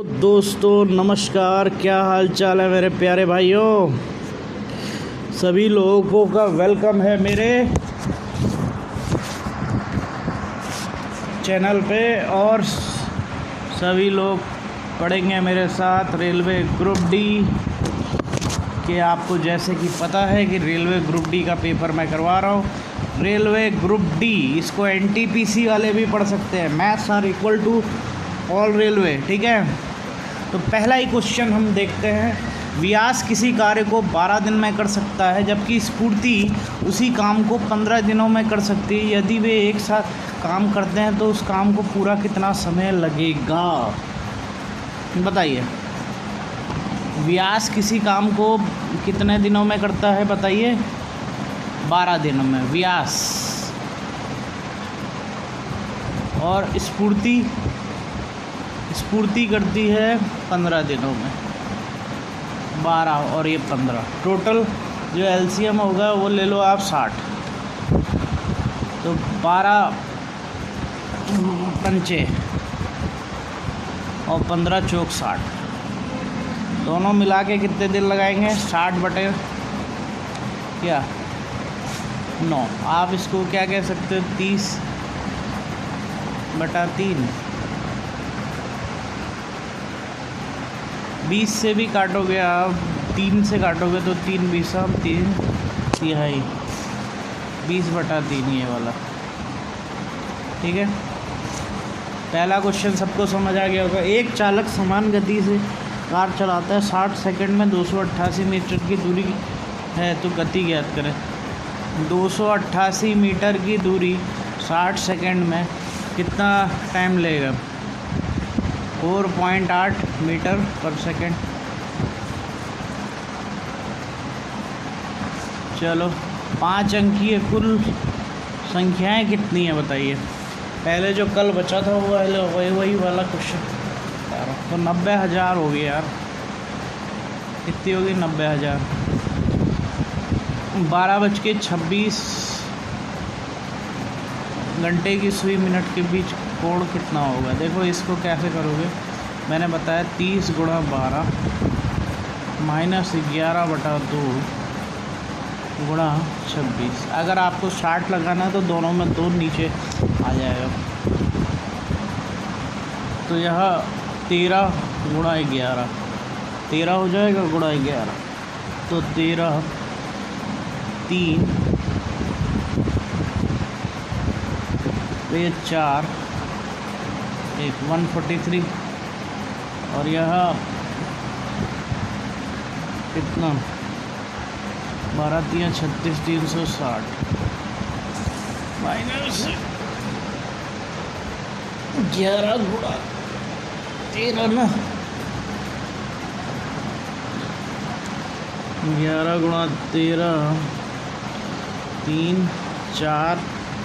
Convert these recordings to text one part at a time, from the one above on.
दोस्तों नमस्कार, क्या हाल चाल है मेरे प्यारे भाइयों। सभी लोगों का वेलकम है मेरे चैनल पे। और सभी लोग पढ़ेंगे मेरे साथ रेलवे ग्रुप डी के। आपको जैसे कि पता है कि रेलवे ग्रुप डी का पेपर मैं करवा रहा हूँ। रेलवे ग्रुप डी, इसको एनटीपीसी वाले भी पढ़ सकते हैं। Maths are equal to all railway, ठीक है। तो पहला ही क्वेश्चन हम देखते हैं। व्यास किसी कार्य को 12 दिन में कर सकता है, जबकि स्फूर्ति उसी काम को 15 दिनों में कर सकती है। यदि वे एक साथ काम करते हैं तो उस काम को पूरा कितना समय लगेगा, बताइए। व्यास किसी काम को कितने दिनों में करता है, बताइए। 12 दिनों में व्यास। और स्फूर्ति करती है 15 दिनों में। 12 और ये 15, टोटल जो एलसीएम होगा वो ले लो आप 60। तो 12 पंचे और 15 चौक 60, दोनों मिला के कितने दिन लगाएंगे? 60 बटे क्या 9। आप इसको क्या कह सकते हो? 30 बटा 3। 20 से भी काटोगे आप, 3 से काटोगे तो 3 20 3 तिहाई, 20 बटा 3 ये वाला, ठीक है। पहला क्वेश्चन सबको समझ आ गया होगा। एक चालक समान गति से कार चलाता है, 60 सेकंड में 288 मीटर की दूरी है, तो गति ज्ञात करें। 288 मीटर की दूरी 60 सेकंड में कितना टाइम लेगा? 4.8 मीटर पर सेकंड। चलो, 5 अंकीय कुल संख्याएं कितनी है बताइए। पहले जो कल बचा था वो वही वाला क्वेश्चन यार। तो 90,000 हो गया यार। कितनी होगी? 90,000। 12:26 घंटे की सुई मिनट के बीच कोण कितना होगा? देखो इसको कैसे करोगे, मैंने बताया 30 गुणा 12 माइनस 11 बटा 2 गुणा 26। अगर आपको 60 लगाना है तो दोनों में 2 नीचे आ जाएगा। तो यह 13 गुणा 11, 13 हो जाएगा गुणा 11। तो 13 3 4 143। और यह कितना? 12 3 36 360 माइनस 11 गुणा 13 ना, 11 गुणा 13 3 4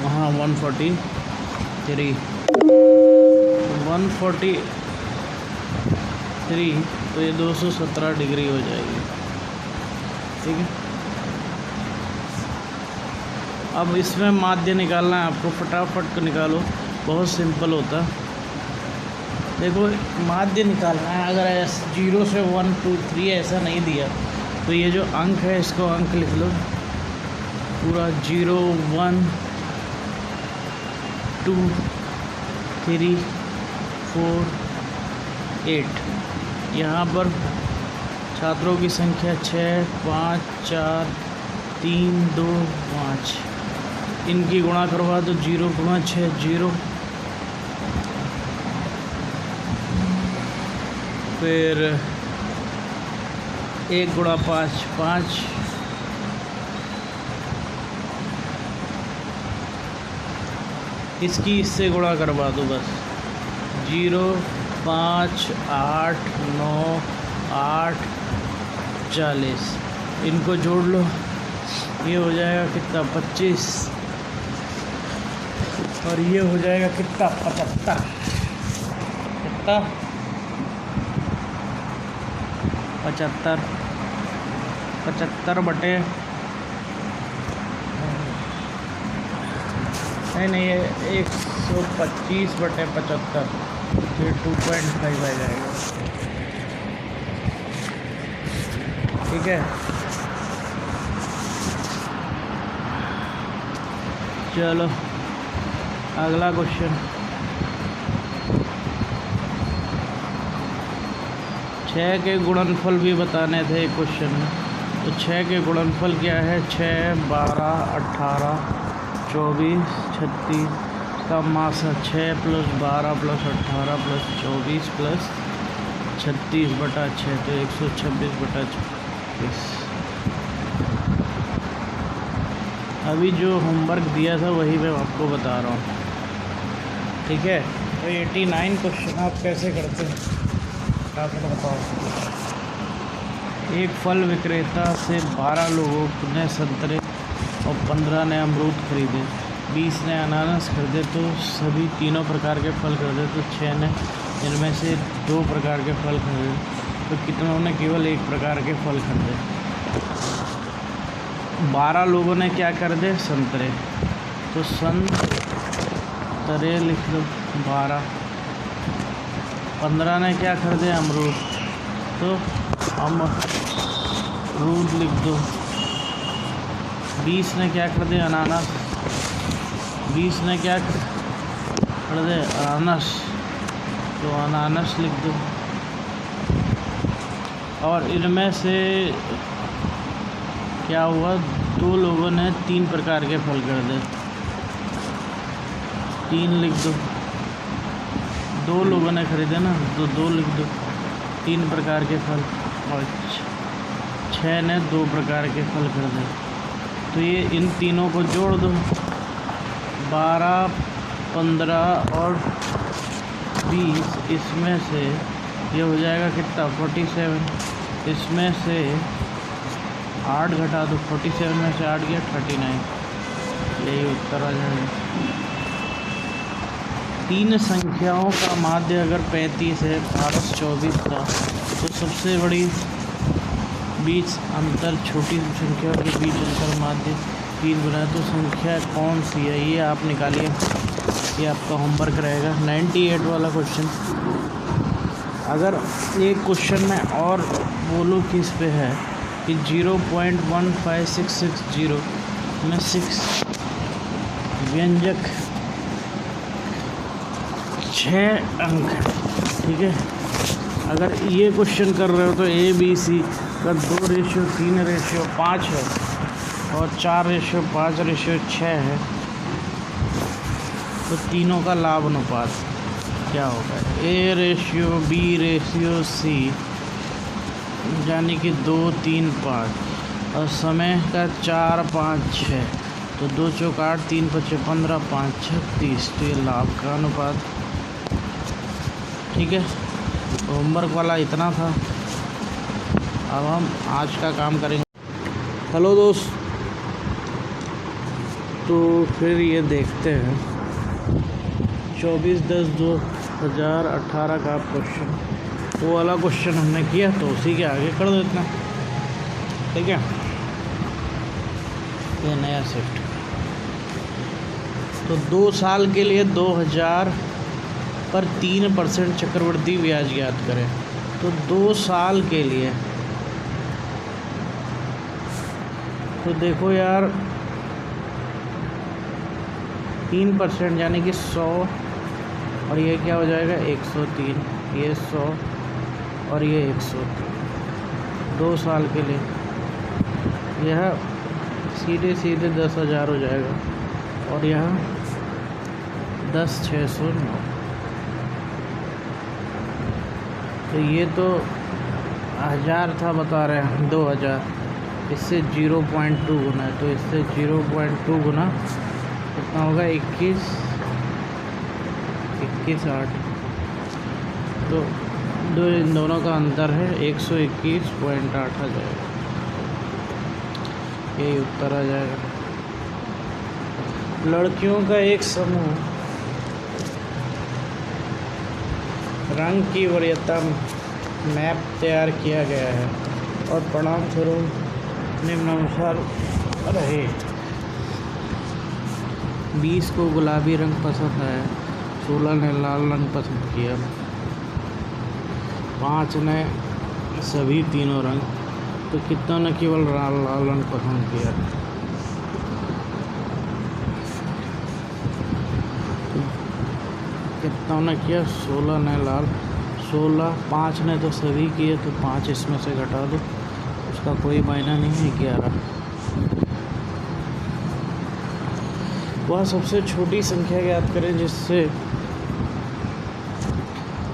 वहाँ 143 तो ये 217 डिग्री हो जाएगी, ठीक है। अब इसमें माध्य निकालना है आपको, फटाफट निकालो, बहुत सिंपल होता। देखो माध्य निकालना है। अगर 0 से 1 2 3 ऐसा नहीं दिया तो ये जो अंक है इसको अंक लिख लो पूरा। 0 1 2 3 4 8। यहाँ पर छात्रों की संख्या 6 5 4 3 2 5। इनकी गुणा करवा दो। 0 गुणा 6 0, फिर 1 गुणा 5 5, इसकी इससे गुणा करवा दो बस। 0 5 8 9 8 40, इनको जोड़ लो, ये हो जाएगा कितना? 25। और ये हो जाएगा कितना? 75। कितना? 75। 75 बटे नहीं ये 125/75, फिर 2.5 आ जाएगा। ठीक है। चलो अगला क्वेश्चन। 6 के गुणनफल भी बताने थे क्वेश्चन में। तो 6 के गुणनफल क्या है? 6, 12, 18, 24, 36 का मासा 6 + 12 + 18 + 24 + 36/6 तो 126/26। अभी जो होमवर्क दिया था वही मैं आपको बता रहा हूँ, ठीक है। तो 89 क्वेश्चन आप कैसे करते हैं आप बताओ। एक फल विक्रेता से 12 लोगों ने संतरे और 15 ने अमरूद खरीदे, 20 ने अनानास खरीदे, तो सभी तीनों प्रकार के फल खरीदे, तो 6 ने इनमें से 2 प्रकार के फल खरीदे, तो कितनों ने केवल 1 प्रकार के फल खरीदे। 12 लोगों ने क्या खरीदे? संतरे, तो संतरे लिख लो 12। 15 ने क्या खरीदे? अमरूद, तो अमरूद लिख दो। 20 ने क्या खरीदे? अनानास, 20 ने क्या खरीदे? अनानास, तो अनानास लिख दो। और इनमें से क्या हुआ? 2 लोगों ने 3 प्रकार के फल खरीदे, 3 लिख दो। 2 लोगों ने खरीदे ना, तो 2 लिख दो। 3 प्रकार के फल, और 6 ने 2 प्रकार के फल खरीदे, तो ये इन तीनों को जोड़ दो। 12, 15 और 20, इसमें से ये हो जाएगा कितना? 47। इसमें से 8 घटा दो, 47 में से 8 गया 39, यही उत्तर आ जाएगा। 3 संख्याओं का माध्य अगर 35 है, पारस 24 था, तो सबसे बड़ी बीच अंतर छोटी संख्या के बीच अंतर माध्य 3 बना, तो संख्या कौन सी है? ये आप निकालिए, ये आपका होमवर्क रहेगा। 98 वाला क्वेश्चन। अगर एक क्वेश्चन में और बोलूँ कि इस पे है कि 0.15660 में 6 व्यंजक 6 अंक है, ठीक है। अगर ये क्वेश्चन कर रहे हो तो ABC का 2:3:5 है और 4:5:6 है, तो तीनों का लाभ अनुपात क्या होगा? A/B/C, यानी कि 2, 3, 5, और समय का 4, 5, 6, तो 2 चौक 8, 3 5 15, 5 36, तो ये लाभ का अनुपात, ठीक है। तो होमवर्क वाला इतना था। अब हम आज का काम करेंगे। हेलो दोस्त, तो फिर ये देखते हैं 24/10/2018 का क्वेश्चन, वो वाला क्वेश्चन हमने किया तो उसी के आगे कर दो इतना, ठीक है। ये नया शिफ्ट, तो 2 साल के लिए 2000 पर 3% चक्रवृद्धि ब्याज ज्ञात करें। तो 2 साल के लिए, तो देखो यार 3% यानी कि 100, और ये क्या हो जाएगा? 103, ये 100 और ये 103। 2 साल के लिए यह सीधे 10,000 हो जाएगा, और यह 10,609। तो ये तो 1000 था बता रहे हैं, 2000, इससे 0.2 गुना है, तो इससे 0.2 गुना कितना होगा? 21,8। तो इन दोनों का अंतर है 121.8 आ जाएगा, यही उत्तर आ जाएगा। लड़कियों का एक समूह रंग की वरीयता मैप तैयार किया गया है और परिणाम स्वरूप निम्नानुसार रहे। 20 को गुलाबी रंग पसंद है, 16 ने लाल रंग पसंद किया, 5 ने सभी तीनों रंग, तो कितना ने केवल लाल रंग पसंद किया। कितना ने किया 16 ने लाल, 16, 5 ने तो सभी किए, तो 5 इसमें से घटा दो, उसका कोई मायना नहीं है। 11 वह सबसे छोटी संख्या ज्ञात करें जिससे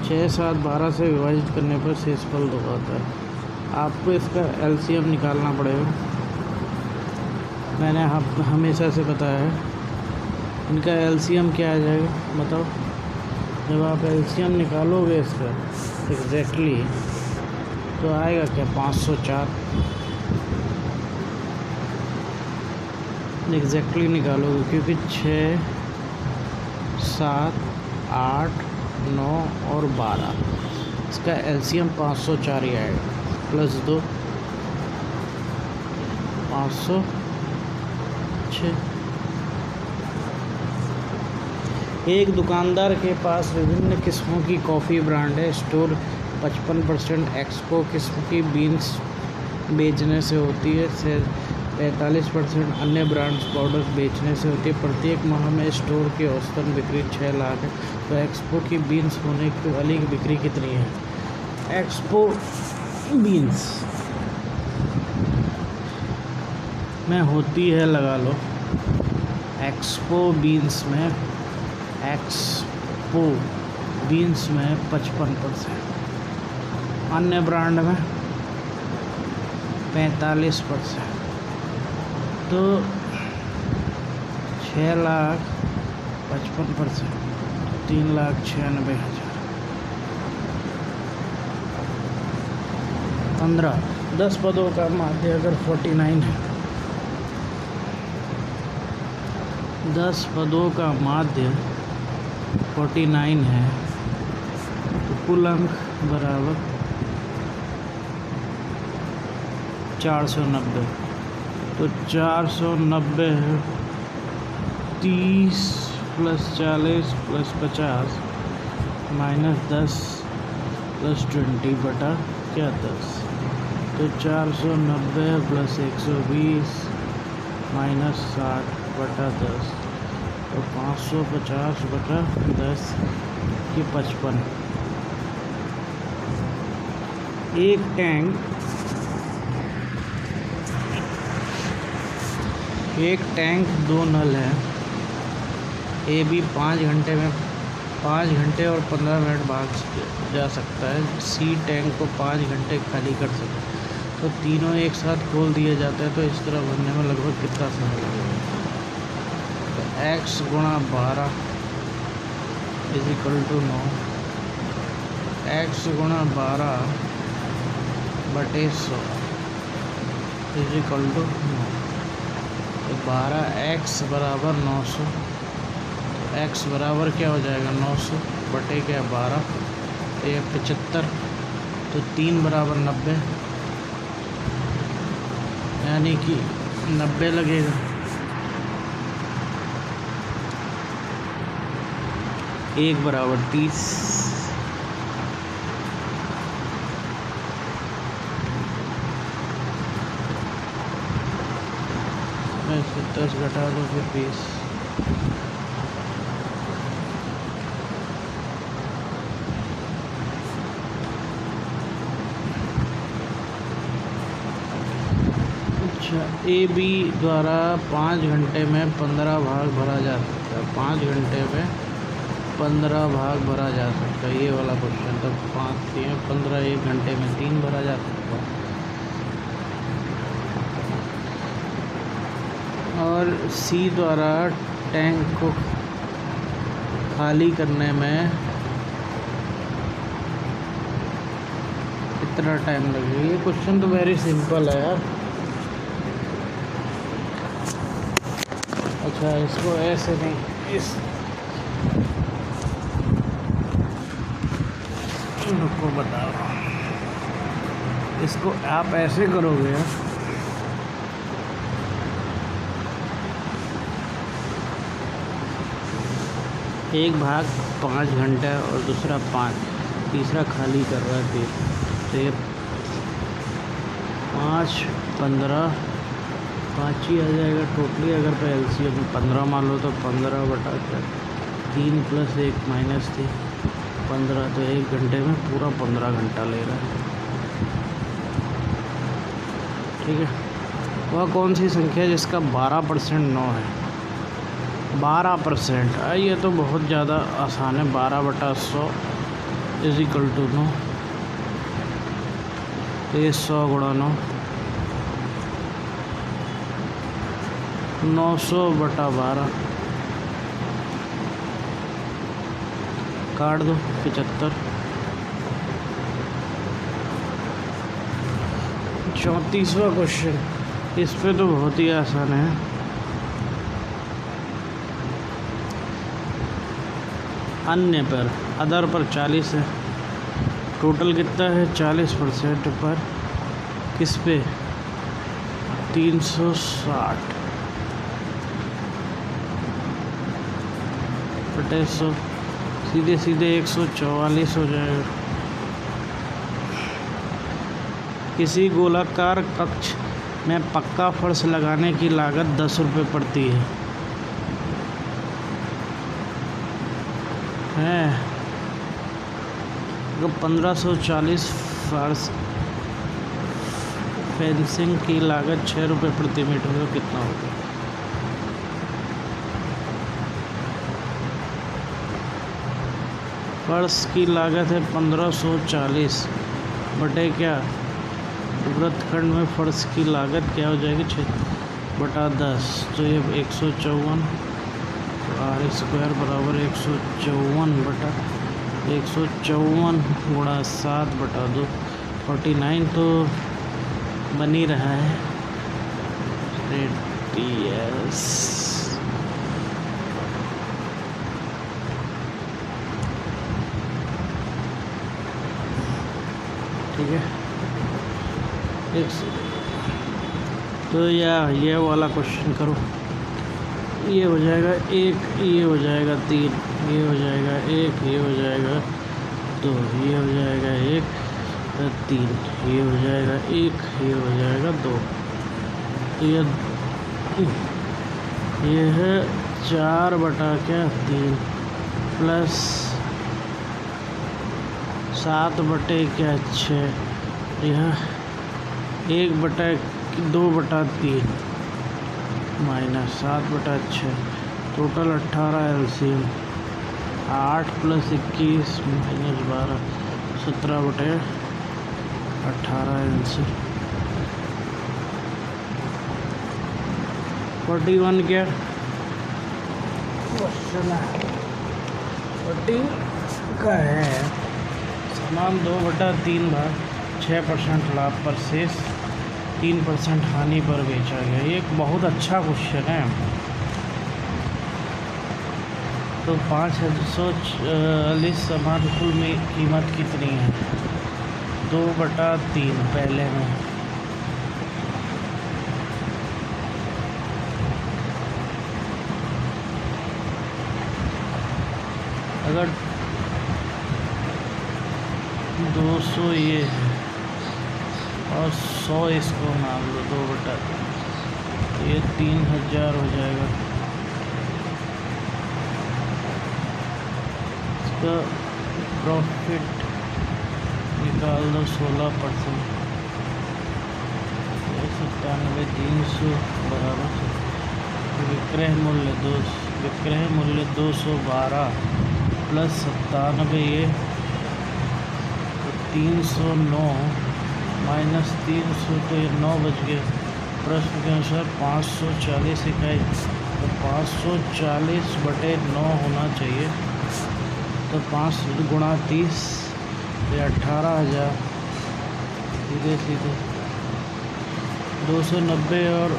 6, 7, 12 से विभाजित करने पर शेषफल 2 आता है। आपको इसका एलसीएम निकालना पड़ेगा। मैंने हमेशा से बताया है, इनका एलसीएम क्या आ जाएगा बताओ। जब आप एलसीएम निकालोगे इसका एग्जैक्टली तो आएगा क्या 504। एग्जैक्टली निकालोगे क्योंकि 6, 7, 8, 9 और 12 इसका एलसीएम 504 ही आएगा। +2 506। एक दुकानदार के पास विभिन्न किस्मों की कॉफ़ी ब्रांड है। स्टोर 55% एक्सपो किस्म की बीन्स बेचने से होती है। 45% अन्य ब्रांड्स पाउडर्स बेचने से होती है। प्रत्येक माह में स्टोर की औसतन बिक्री 6 लाख है। तो एक्सपो की बीन्स होने वाली बिक्री कितनी है? एक्सपो बीन्स में होती है, लगा लो, एक्सपो बीन्स में 55%, अन्य ब्रांड में 45%। तो 6 लाख 55%, 3,96,000। 15 10 पदों का माध्य अगर 49 है, 10 पदों का माध्य 49 है, तो कुल अंक बराबर 490। तो 490 है 30 + 40 + 50 -10 + 20 बटा क्या 10। तो 490 + 120 -60 बटा 10, तो 550 बटा 10 की 55। एक टैंक 2 नल है। ए बी 5 घंटे में 5 घंटे और 15 मिनट भाग जा सकता है। सी टैंक को 5 घंटे खाली कर सकता है। तो तीनों एक साथ खोल दिए जाते हैं, तो इस तरह भरने में लगभग कितना समय लगेगा? तो x × 12 = 9। x × 12 / 100 = 9। तो 12x = 900। तो x बराबर क्या हो जाएगा? 900 बटे क्या 12, तो ये 75। तो 3 = 90, यानी कि 90 लगेगा। एक बराबर 30। मैं इसको 10 घटा दो, फिर 20। अच्छा, ए बी द्वारा 5 घंटे में 15 भाग भरा जा सकता है। 5 घंटे में 15 भाग भरा जा सकता है, ये वाला क्वेश्चन। तो 5 3 15, 1 घंटे में 3 भरा जा सकता है। और सी द्वारा टैंक को खाली करने में कितना टाइम लगेगा? ये क्वेश्चन तो वेरी सिंपल है यार। अच्छा, इसको ऐसे नहीं, को बता रहा हूँ, इसको आप ऐसे करोगे यार। एक भाग 5 घंटा और दूसरा 5, तीसरा खाली कर रहा है फिर। तो ये 5 15 5 ही आ जाएगा टोटली। अगर तो एलसीएम 15 मान लो तो 15/3 + 1 -3 15। तो 1 घंटे में पूरा 15 घंटा ले रहा है। ठीक है। वह कौन सी संख्या है जिसका 12% 9 है? 12%। ये तो बहुत ज़्यादा आसान है। 12/100 = 9। तो ये 100 × 9 900/12 काट दो। 75। 34वां क्वेश्चन। इस पे तो बहुत ही आसान है। अन्य पर, अदर पर 40 है। टोटल कितना है? 40% पर किस पे? 360 बटे 100। सीधे सीधे 144 हो जाएगा। किसी गोलाकार कक्ष में पक्का फर्श लगाने की लागत 10 रुपये पड़ती है। तो 1540 फर्श फेंसिंग की लागत 6 रुपये प्रति मीटर। तो कितना होगा? फर्श की लागत है 1540 बटे क्या? वृत्तखंड में फर्श की लागत क्या हो जाएगी? 6/10। तो ये 154 r² = 154/154 × 7/2 49। तो बन ही रहा है रेडियस। ठीक है। तो ये वाला क्वेश्चन करो। ये हो जाएगा 1, ये हो जाएगा 3, ये हो जाएगा 1, ये हो जाएगा 2, ये हो जाएगा 1 3, ये हो जाएगा 1, ये हो जाएगा 2। तो ये है 4/3 प्लस 7/6। यह 1/2/3 माइनस 7/6। टोटल 18 एलसीएम 8 + 21 - 12 17/18 एलसीएम 41 क्या क्वेश्चन है? 40 का है। सामान 2/3 भाग 6% लाभ पर शेष 3% हानि पर बेचा गया। ये एक बहुत अच्छा क्वेश्चन है। तो 540 सामान कुल में कीमत कितनी है? 2/3 पहले में। अगर 200 ये है और 100 इसको मान लो 2/3, ये 3000 हो जाएगा। इसका प्रॉफिट निकाल दो 16%। 97,300 बराबर विक्रय मूल्य 212 प्लस 97, ये 309 माइनस 300। तो ये 9 बच गए। प्रश्न के अनुसार 540 इकाई, तो 540/9 होना चाहिए। तो 5 × 30 ये 18,000। सीधे सीधे 290 और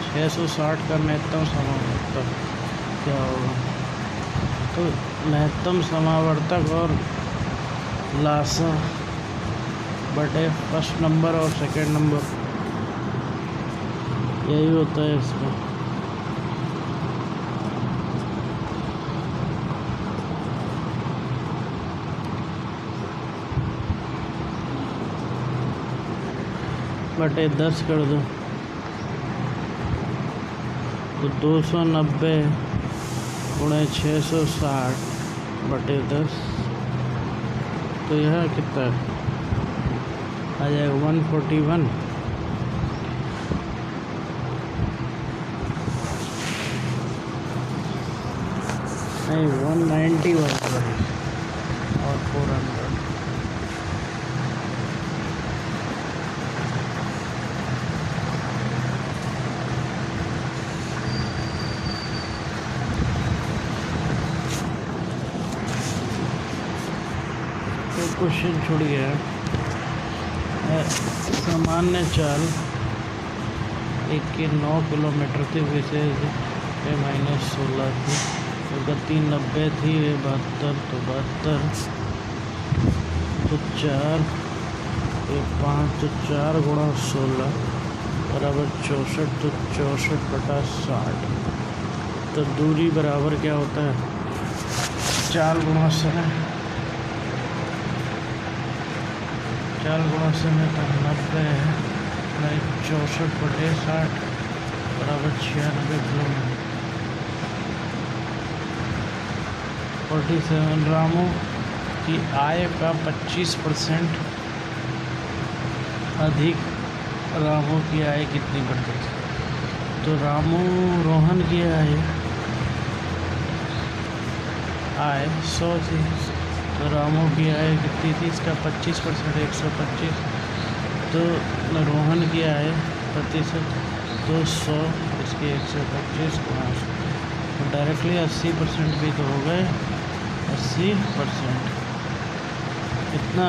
660 का महत्तम समावर्तक क्या होगा? तो महत्तम समावर्तक और लासा बटे फर्स्ट नंबर और सेकंड नंबर, यही होता है इसमें। बटे 10 कर दो तो 290 गुणे 660 बटे 10, तो यह कितना आ जाएगा 141। नहीं 191 और 400। तो क्वेश्चन छूट गया। सामान्य चाल एक के 9 किलोमीटर थी, विशेष -16 थी, तो गति 90 थी, 72 तो 72 तो 4 5 तो 4 गुणा 16 बराबर 64, तो 64 बटा 60। तो दूरी बराबर क्या होता है 4 गुणा समय, 4 गुणा समय तो 90 है, 64 बटे 60 बराबर 96 किलोमीटर। 47 रामू की आय का 25% अधिक रामू की आय कितनी बढ़ती है? तो रोहन की आय 100 थी, तो रामू की आय कितनी थी? इसका 25% 125, तो रोहन की आय प्रतिशत 200, इसके 125 गुणा, तो डायरेक्टली 80% भी तो हो गए। 80% कितना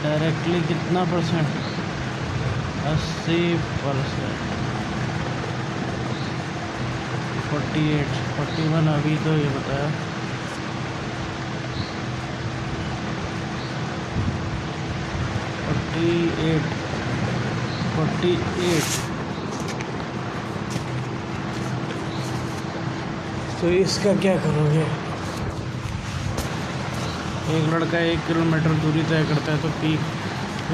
डायरेक्टली कितना परसेंट? 80%। 48 41 अभी तो ये बताया। 48 तो इसका क्या करोगे? एक लड़का 1 किलोमीटर दूरी तय करता है, तो पीक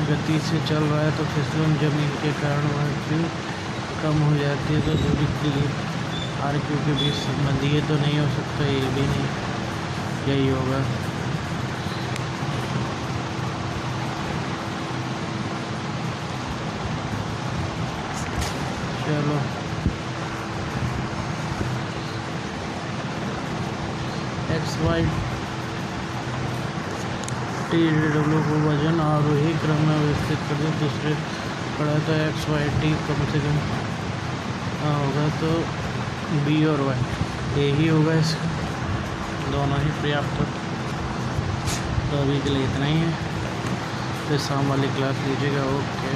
गति से चल रहा है, तो फिसलन जमीन के कारण वह क्यू कम हो जाती है, तो दूरी के लिए आर क्यू के बीच संबंध ये तो नहीं हो सकता, ये भी नहीं, यही होगा। चलो XY TW को वजन आरोही क्रम में व्यवस्थित कर दो, दूसरे पड़ा तो XYT कम से कम होगा, तो B और Y यही होगा, इसका दोनों ही पर्याप्त। तो अभी के लिए इतना ही है, फिर शाम वाली क्लास लीजिएगा। ओके।